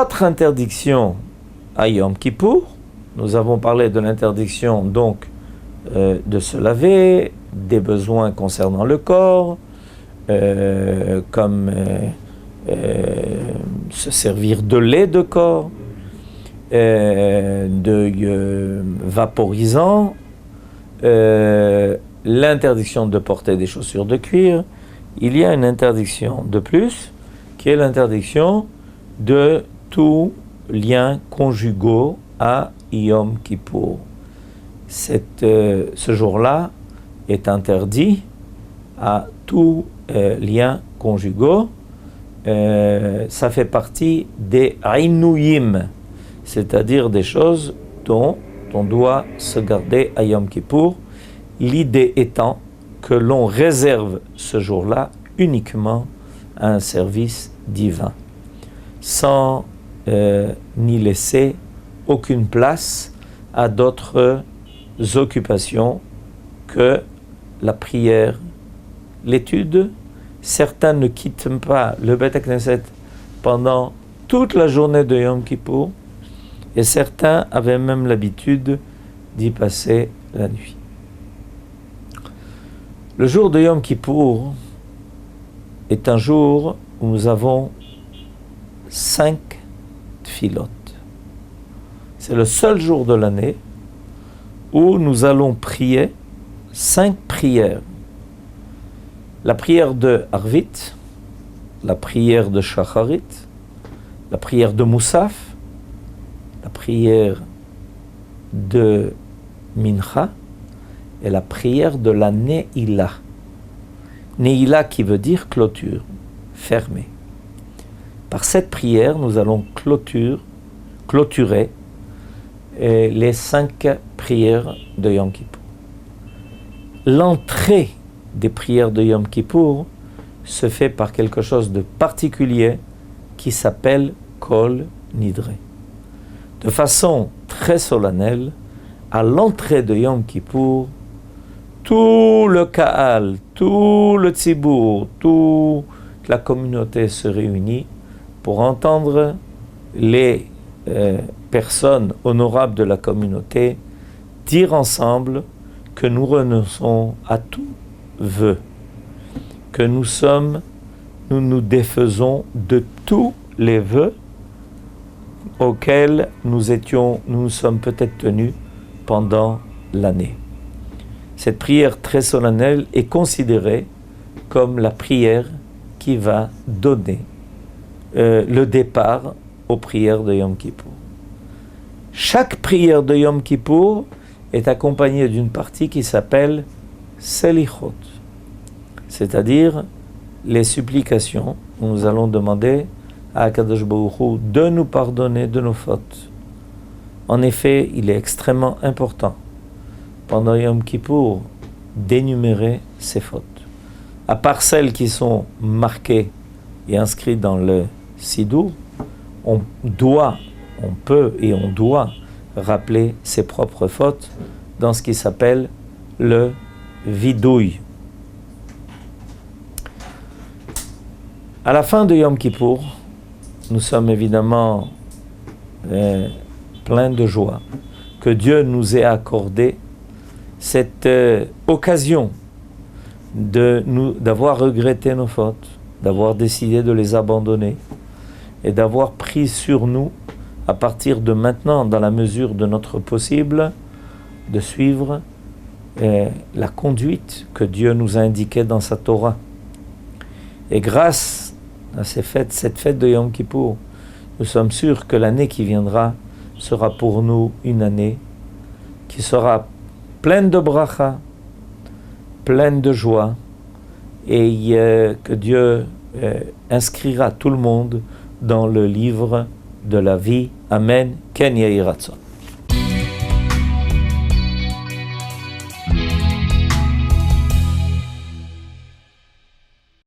Autre interdiction à Yom Kippour, nous avons parlé de l'interdiction donc de se laver, des besoins concernant le corps, comme se servir de lait de corps, de vaporisant, l'interdiction de porter des chaussures de cuir. Il y a une interdiction de plus, qui est l'interdiction de tout lien conjugaux à Yom Kippour. Ce jour-là est interdit à tout lien conjugaux. Ça fait partie des Ainuyim, c'est-à-dire des choses dont on doit se garder à Yom Kippour. L'idée étant que l'on réserve ce jour-là uniquement à un service divin, sans n'y laisser aucune place à d'autres occupations que la prière, l'étude. Certains ne quittent pas le Beth Knesset pendant toute la journée de Yom Kippour, et certains avaient même l'habitude d'y passer la nuit. Le jour de Yom Kippour est un jour où nous avons 5 tfilot. C'est le seul jour de l'année où nous allons prier 5 prières. La prière de Arvit, la prière de Shacharit, la prière de Moussaf, la prière de Mincha et la prière de la Neila. Neila qui veut dire clôture, fermée. Par cette prière, nous allons clôturer les 5 prières de Yom Kippour. L'entrée des prières de Yom Kippour se fait par quelque chose de particulier qui s'appelle Kol Nidre. De façon très solennelle, à l'entrée de Yom Kippour, tout le Kaal, tout le Tzibour, toute la communauté se réunit pour entendre les personnes honorables de la communauté dire ensemble que nous renonçons à tout vœu, que nous nous défaisons de tous les vœux auxquels nous sommes peut-être tenus pendant l'année. Cette prière très solennelle est considérée comme la prière qui va donner le départ aux prières de Yom Kippour. Chaque prière de Yom Kippour est accompagnée d'une partie qui s'appelle Selichot, c'est-à-dire les supplications où nous allons demander à Akadosh Baruch Hu de nous pardonner de nos fautes. En effet, il est extrêmement important pendant Yom Kippour d'énumérer ces fautes. À part celles qui sont marquées et inscrites dans le Sidour, on peut rappeler ses propres fautes dans ce qui s'appelle le vidouille. À la fin de Yom Kippour, nous sommes évidemment pleins de joie que Dieu nous ait accordé cette occasion d'avoir regretté nos fautes, d'avoir décidé de les abandonner et d'avoir pris sur nous, à partir de maintenant, dans la mesure de notre possible, de suivre la conduite que Dieu nous a indiquée dans sa Torah. Et grâce à cette fête de Yom Kippour, nous sommes sûrs que l'année qui viendra sera pour nous une année qui sera pleine de bracha, pleine de joie, et que Dieu inscrira tout le monde dans le livre de la vie. Amen. Ken Yehi Ratzon.